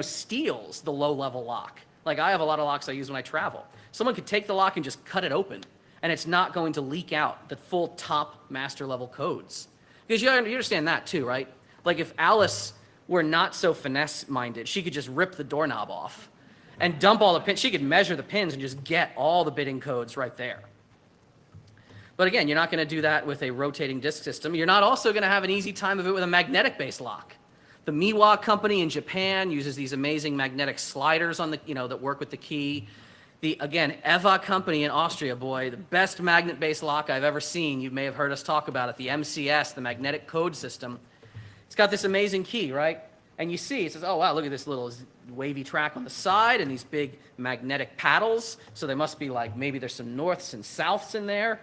steals the low-level lock, like I have a lot of locks I use when I travel, someone could take the lock and just cut it open, and it's not going to leak out the full top master-level codes. Because you understand that too, right? Like if Alice were not so finesse-minded, she could just rip the doorknob off and dump all the pins. She could measure the pins and just get all the bidding codes right there. But again, you're not going to do that with a rotating disc system. You're not also going to have an easy time of it with a magnetic-based lock. The Miwa company in Japan uses these amazing magnetic sliders on the, that work with the key. The, again, EVA company in Austria, boy, the best magnet-based lock I've ever seen. You may have heard us talk about it, the MCS, the magnetic code system. It's got this amazing key, right? And you see, it says, oh, wow, look at this little wavy track on the side and these big magnetic paddles. So there must be maybe there's some norths and souths in there.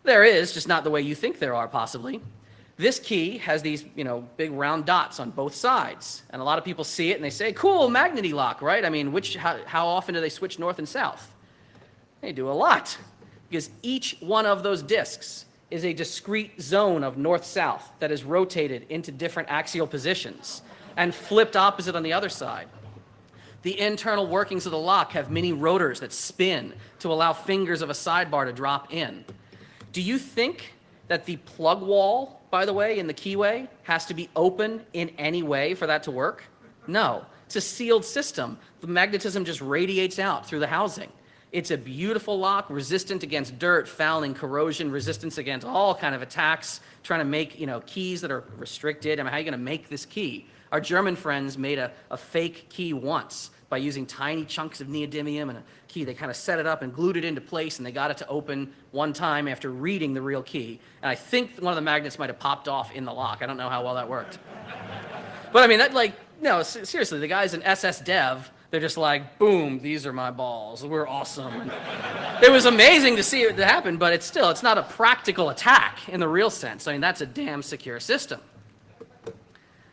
There is, just not the way you think there are, possibly. This key has these, big round dots on both sides. And a lot of people see it and they say, cool, magnety lock, right? I mean, how often do they switch north and south? They do a lot. Because each one of those discs is a discrete zone of north-south that is rotated into different axial positions and flipped opposite on the other side. The internal workings of the lock have mini rotors that spin to allow fingers of a sidebar to drop in. Do you think that the plug wall, by the way, in the keyway has to be open in any way for that to work? No. It's a sealed system. The magnetism just radiates out through the housing. It's a beautiful lock, resistant against dirt, fouling, corrosion, resistance against all kind of attacks, trying to make, keys that are restricted. I mean, how are you going to make this key? Our German friends made a fake key once by using tiny chunks of neodymium and a key. They kind of set it up and glued it into place, and they got it to open one time after reading the real key. And I think one of the magnets might have popped off in the lock. I don't know how well that worked. But I mean, seriously, the guys in SS Dev, they're just like, boom, these are my balls. We're awesome. And it was amazing to see it happen, but it's not a practical attack in the real sense. I mean, that's a damn secure system.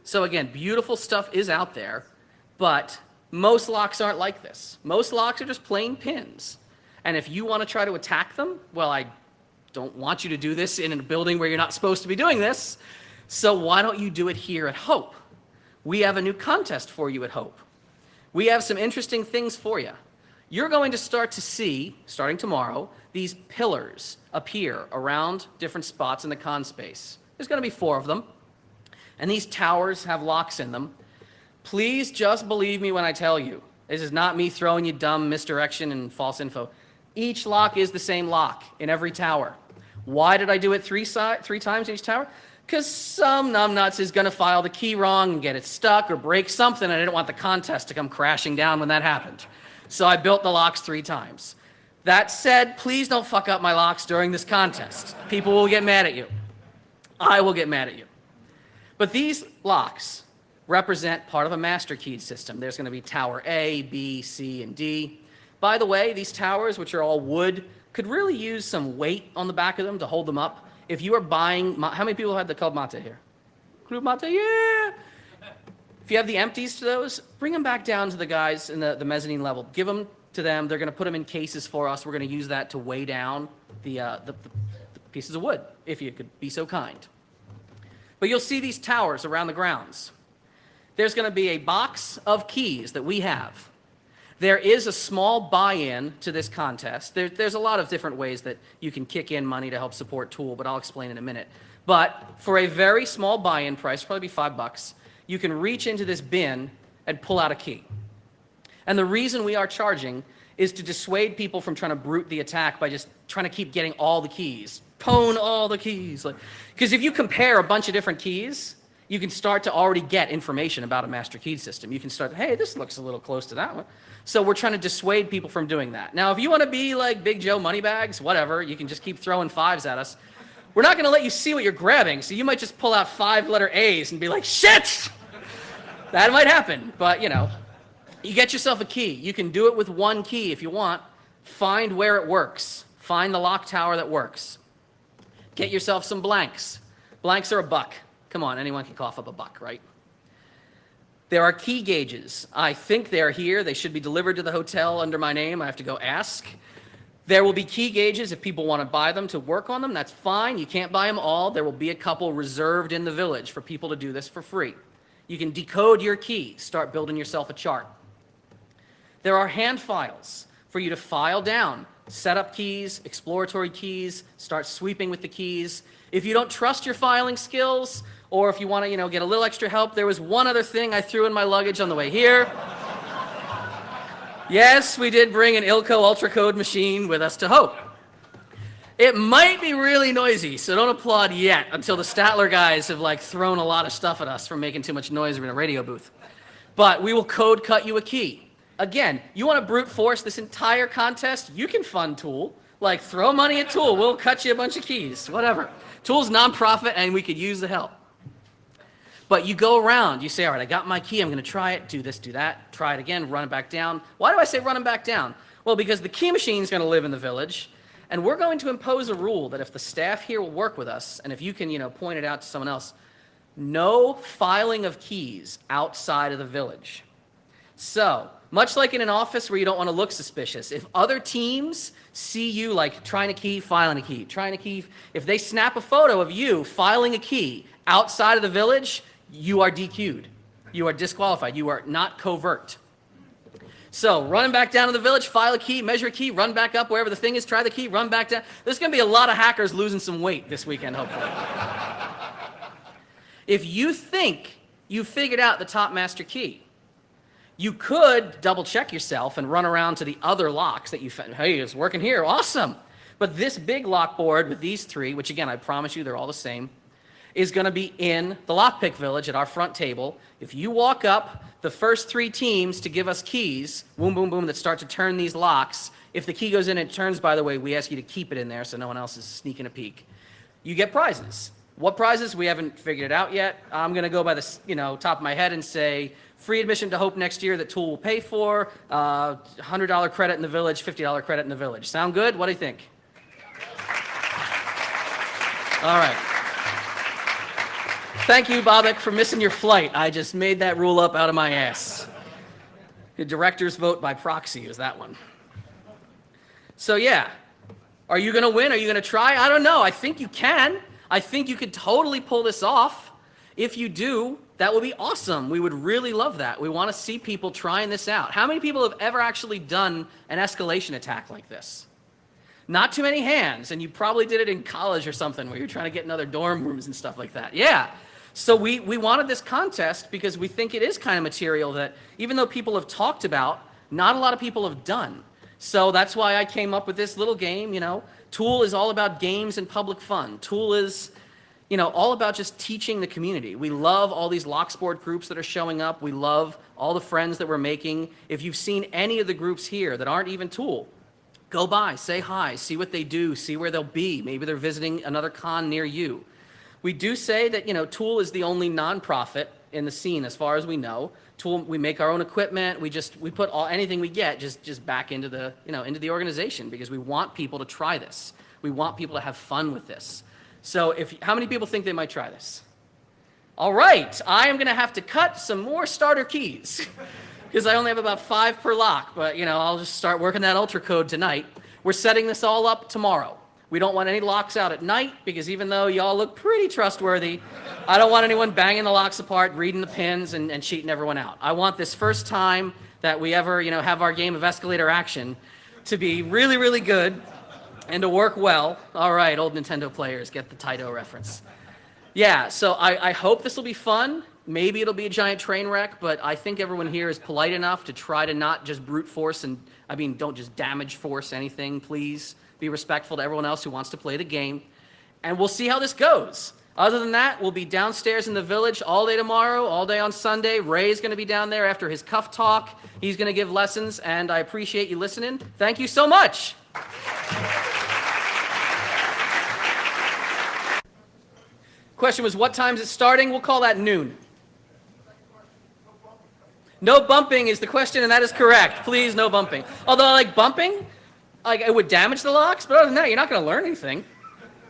So again, beautiful stuff is out there, but most locks aren't like this. Most locks are just plain pins. And if you want to try to attack them, well, I don't want you to do this in a building where you're not supposed to be doing this. So why don't you do it here at Hope? We have a new contest for you at Hope. We have some interesting things for you. You're going to start to see, starting tomorrow, these pillars appear around different spots in the con space. There's going to be 4 of them. And these towers have locks in them. Please just believe me when I tell you. This is not me throwing you dumb misdirection and false info. Each lock is the same lock in every tower. Why did I do it 3 times in each tower? Because some numbnuts is going to file the key wrong and get it stuck or break something, and I didn't want the contest to come crashing down when that happened. So I built the locks 3 times. That said, please don't fuck up my locks during this contest. People will get mad at you. I will get mad at you. But these locks represent part of a master key system. There's going to be tower A, B, C, and D. By the way, these towers, which are all wood, could really use some weight on the back of them to hold them up. If you are buying, how many people had the Club Mate here? Club Mate, yeah! If you have the empties to those, bring them back down to the guys in the mezzanine level. Give them to them. They're going to put them in cases for us. We're going to use that to weigh down the pieces of wood, if you could be so kind. But you'll see these towers around the grounds. There's going to be a box of keys that we have. There is a small buy-in to this contest. There's a lot of different ways that you can kick in money to help support Tool, but I'll explain in a minute. But for a very small buy-in price, probably be $5, you can reach into this bin and pull out a key. And the reason we are charging is to dissuade people from trying to brute the attack by just trying to keep getting all the keys. Pwn all the keys. Because if you compare a bunch of different keys, you can start to already get information about a master key system. You can start, hey, this looks a little close to that one. So we're trying to dissuade people from doing that. Now, if you want to be like Big Joe Moneybags, whatever, you can just keep throwing 5s at us. We're not going to let you see what you're grabbing, so you might just pull out 5-letter A's and be like, shit! That might happen, but, you get yourself a key. You can do it with 1 key if you want. Find where it works. Find the lock tower that works. Get yourself some blanks. Blanks are $1. Come on, anyone can cough up $1, right? There are key gauges. I think they're here. They should be delivered to the hotel under my name. I have to go ask. There will be key gauges if people want to buy them to work on them. That's fine. You can't buy them all. There will be a couple reserved in the village for people to do this for free. You can decode your key. Start building yourself a chart. There are hand files for you to file down. Set up keys, exploratory keys, start sweeping with the keys. If you don't trust your filing skills, or if you want to, get a little extra help, there was one other thing I threw in my luggage on the way here. Yes, we did bring an Ilco Ultra Code machine with us to Hope. It might be really noisy, so don't applaud yet until the Statler guys have thrown a lot of stuff at us for making too much noise in a radio booth. But we will code cut you a key. Again, you want to brute force this entire contest, you can fund Tool. Throw money at Tool, we'll cut you a bunch of keys, whatever. Tool's nonprofit and we could use the help. But you go around, you say, all right, I got my key, I'm going to try it, do this, do that, try it again, run it back down. Why do I say run it back down? Well, because the key machine's going to live in the village, and we're going to impose a rule that if the staff here will work with us, and if you can, point it out to someone else, no filing of keys outside of the village. So, much like in an office where you don't want to look suspicious, if other teams see you trying a key, filing a key, trying a key, if they snap a photo of you filing a key outside of the village, you are DQ'd. You are disqualified. You are not covert. So, running back down to the village, file a key, measure a key, run back up wherever the thing is, try the key, run back down. There's going to be a lot of hackers losing some weight this weekend, hopefully. If you think you figured out the top master key, You could double check yourself and run around to the other locks that you found. Hey, it's working here, awesome. But this big lock board with these three, which again, I promise you they're all the same, is gonna be in the Lockpick Village at our front table. If you walk up, the first 3 teams to give us keys, boom, boom, boom, that start to turn these locks. If the key goes in and turns, by the way, we ask you to keep it in there so no one else is sneaking a peek. You get prizes. What prizes? We haven't figured it out yet. I'm gonna go by the top of my head and say free admission to Hope next year that Tool will pay for, $100 credit in the village, $50 credit in the village. Sound good? What do you think? All right. Thank you, Bobak, for missing your flight. I just made that rule up out of my ass. The director's vote by proxy is that one. So yeah, are you gonna win? Are you gonna try? I don't know. I think you can. I think you could totally pull this off. If you do, that would be awesome. We would really love that. We want to see people trying this out. How many people have ever actually done an escalation attack like this? Not too many hands, and you probably did it in college or something where you're trying to get in other dorm rooms and stuff like that. Yeah. So we wanted this contest because we think it is kind of material that even though people have talked about, not a lot of people have done. So that's why I came up with this little game, Tool is all about games and public fun. Tool is, all about just teaching the community. We love all these lock sport groups that are showing up. We love all the friends that we're making. If you've seen any of the groups here that aren't even Tool, go by, say hi, see what they do, see where they'll be. Maybe they're visiting another con near you. We do say that, Tool is the only nonprofit in the scene as far as we know. Tool, we make our own equipment. We put anything we get just back into the, into the organization because we want people to try this. We want people to have fun with this. So how many people think they might try this? All right, I am gonna have to cut some more starter keys because I only have about 5 per lock, but I'll just start working that ultra code tonight. We're setting this all up tomorrow. We don't want any locks out at night because even though y'all look pretty trustworthy, I don't want anyone banging the locks apart, reading the pins, and cheating everyone out. I want this first time that we ever, have our game of escalator action to be really, really good and to work well. All right, old Nintendo players, get the Taito reference. Yeah, so I hope this will be fun. Maybe it'll be a giant train wreck, but I think everyone here is polite enough to try to not just brute force don't just damage force anything, please. Be respectful to everyone else who wants to play the game. And we'll see how this goes. Other than that, we'll be downstairs in the village all day tomorrow, all day on Sunday. Ray's going to be down there after his cuff talk. He's going to give lessons, and I appreciate you listening. Thank you so much. Question was, what time is it starting? We'll call that noon. No bumping is the question, and that is correct. Please, no bumping. Although, bumping, it would damage the locks, but other than that, you're not going to learn anything.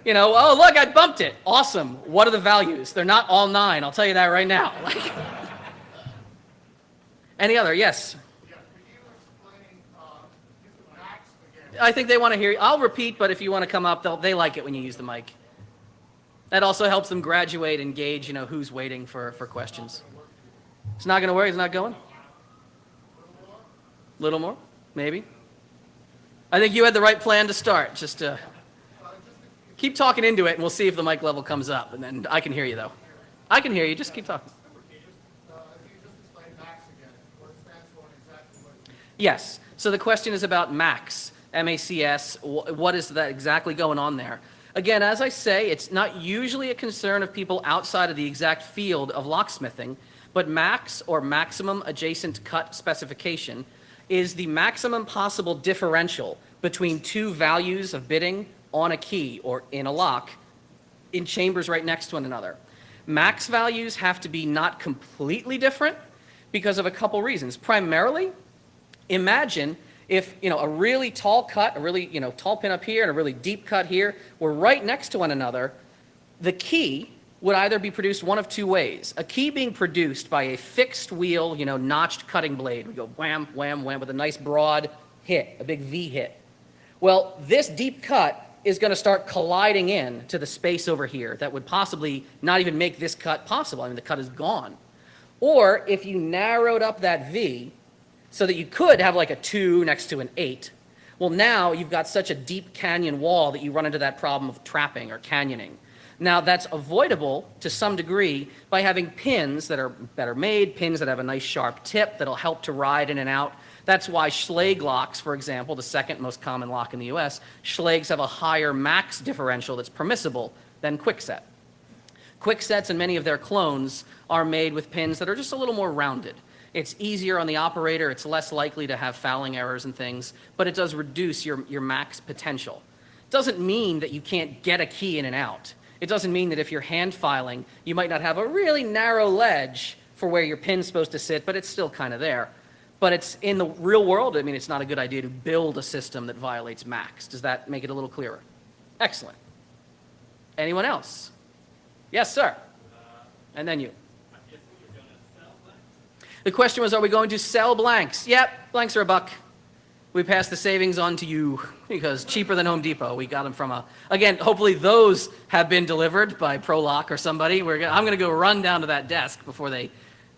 Oh, look, I bumped it. Awesome. What are the values? They're not all 9. I'll tell you that right now. Any other? Yes? Yeah, could you explain the max again? I think they want to hear you. I'll repeat, but if you want to come up, they like it when you use the mic. That also helps them graduate and gauge, who's waiting for questions. It's not going to work? It's not going? Little more? Maybe? I think you had the right plan to start. Just keep talking into it, and we'll see if the mic level comes up. And then I can hear you, though. I can hear you. Just keep talking. If you just explain max again, what it stands for and exactly what it means. Yes. So the question is about MACS, M-A-C-S. What is that exactly going on there? Again, as I say, it's not usually a concern of people outside of the exact field of locksmithing, but MACS, or maximum adjacent cut specification, is the maximum possible differential between 2 values of bitting on a key or in a lock in chambers right next to one another. Max values have to be not completely different because of a couple reasons. Primarily, imagine if a really tall cut, a really tall pin up here and a really deep cut here were right next to one another, the key would either be produced one of 2 ways. A key being produced by a fixed wheel, notched cutting blade. We go wham, wham, wham with a nice broad hit, a big V hit. Well, this deep cut is going to start colliding in to the space over here that would possibly not even make this cut possible. I mean, the cut is gone. Or if you narrowed up that V so that you could have like a 2 next to an 8, well, now you've got such a deep canyon wall that you run into that problem of trapping or canyoning. Now, that's avoidable to some degree by having pins that are better made, pins that have a nice sharp tip that'll help to ride in and out. That's why Schlage locks, for example, the second most common lock in the US, Schlages have a higher max differential that's permissible than Kwikset. Kwikset's and many of their clones are made with pins that are just a little more rounded. It's easier on the operator, it's less likely to have fouling errors and things, but it does reduce your max potential. Doesn't mean that you can't get a key in and out. It doesn't mean that if you're hand filing, you might not have a really narrow ledge for where your pin's supposed to sit, but it's still kind of there. But it's in the real world, I mean, it's not a good idea to build a system that violates max. Does that make it a little clearer? Excellent. Anyone else? Yes, sir. And then you. The question was, are we going to sell blanks? Yep, blanks are $1. We pass the savings on to you because cheaper than Home Depot. We got them from again, hopefully those have been delivered by ProLock or somebody. I'm going to go run down to that desk before they,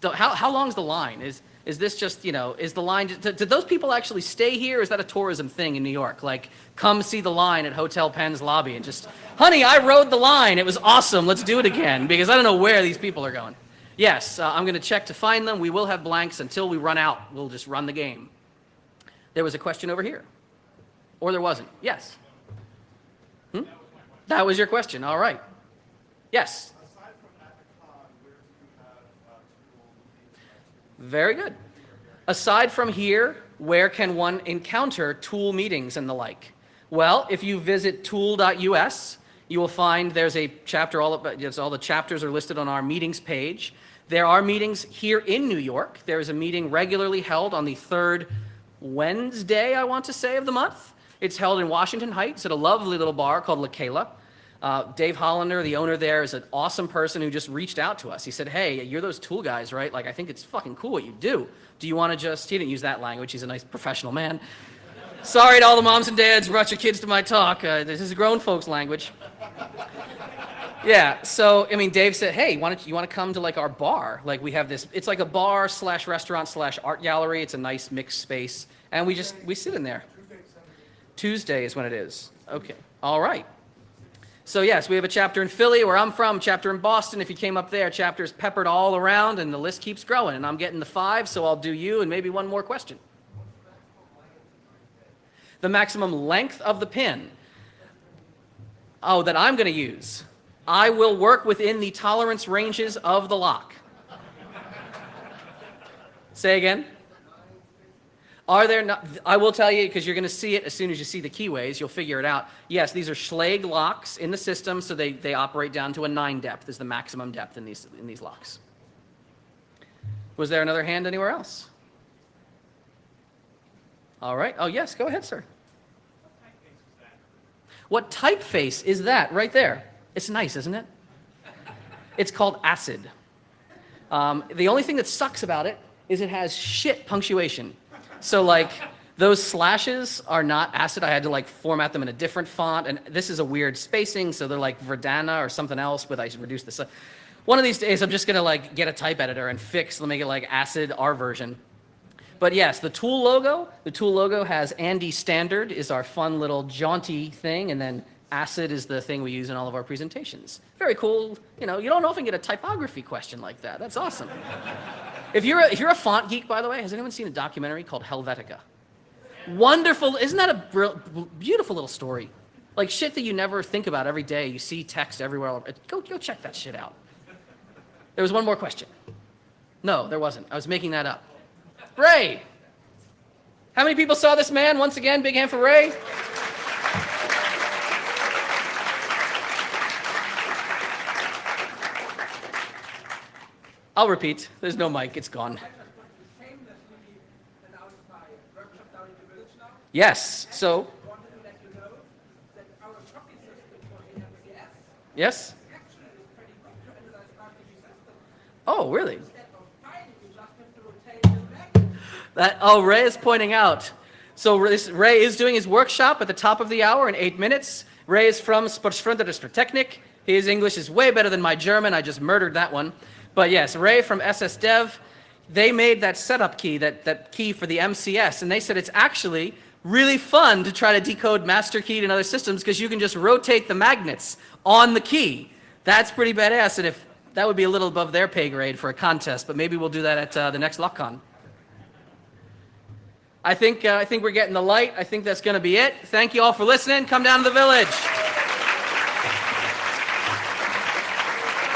how long is the line? Is this just, is the line, did those people actually stay here? Or is that a tourism thing in New York? Like, come see the line at Hotel Penn's lobby and just, honey, I rode the line. It was awesome. Let's do it again because I don't know where these people are going. Yes, I'm going to check to find them. We will have blanks until we run out. We'll just run the game. There was a question over here. Or there wasn't. Yes. That was your question. All right. Yes. Aside from at the con, where do you have tool meetings? Very good. Aside from here, where can one encounter tool meetings and the like? Well, if you visit tool.us, you will find there's a chapter, all the chapters are listed on our meetings page. There are meetings here in New York. There is a meeting regularly held on the third Wednesday, I want to say, of the month. It's held in Washington Heights at a lovely little bar called La Kayla. Dave Hollander, the owner there, is an awesome person who just reached out to us. He said, hey, you're those tool guys, right? Like, I think it's fucking cool what you do. Do you want to just, he didn't use that language. He's a nice professional man. Sorry to all the moms and dads who brought your kids to my talk. This is grown folks language. Yeah, so, I mean, Dave said, hey, you want to come to, like, our bar? Like, we have this, it's like a bar / restaurant / art gallery. It's a nice mixed space. And we sit in there. Tuesday is when it is. Okay, all right. So, yes, we have a chapter in Philly, where I'm from, chapter in Boston. If you came up there, chapters peppered all around, and the list keeps growing. And I'm getting the 5, so I'll do you and maybe one more question. The maximum length of the pin. Oh, that I'm going to use. I will work within the tolerance ranges of the lock. Say again? Are there not, I will tell you, because you're going to see it as soon as you see the keyways, you'll figure it out. Yes, these are Schlage locks in the system, so they operate down to a 9 depth is the maximum depth in these locks. Was there another hand anywhere else? All right. Oh, yes, go ahead, sir. What typeface is that right there? It's nice, isn't it? It's called ACID. The only thing that sucks about it is it has shit punctuation. So, like, those slashes are not ACID. I had to, like, format them in a different font, and this is a weird spacing, so they're like Verdana or something else, but I reduced the. One of these days, I'm just going to, like, get a type editor and make it like ACID, our version. But yes, the tool logo has Andy Standard is our fun little jaunty thing, and then ACID is the thing we use in all of our presentations. Very cool. You don't often get a typography question like that. That's awesome. If you're a font geek, by the way, has anyone seen a documentary called Helvetica? Wonderful. Isn't that a beautiful little story? Like shit that you never think about every day. You see text everywhere. Go check that shit out. There was one more question. No, there wasn't. I was making that up. Ray. How many people saw this man? Once again, big hand for Ray. I'll repeat. There's no mic. It's gone. Yes. So. Yes. Oh, really? Ray is pointing out. So Ray is doing his workshop at the top of the hour in 8 minutes. Ray is from Sportsfreunde der Technik. His English is way better than my German. I just murdered that one. But yes, Ray from SS Dev, they made that setup key, that key for the MCS, and they said it's actually really fun to try to decode master key in other systems because you can just rotate the magnets on the key. That's pretty badass, and if that would be a little above their pay grade for a contest, but maybe we'll do that at the next LuckCon. I think we're getting the light. I think that's going to be it. Thank you all for listening. Come down to the village.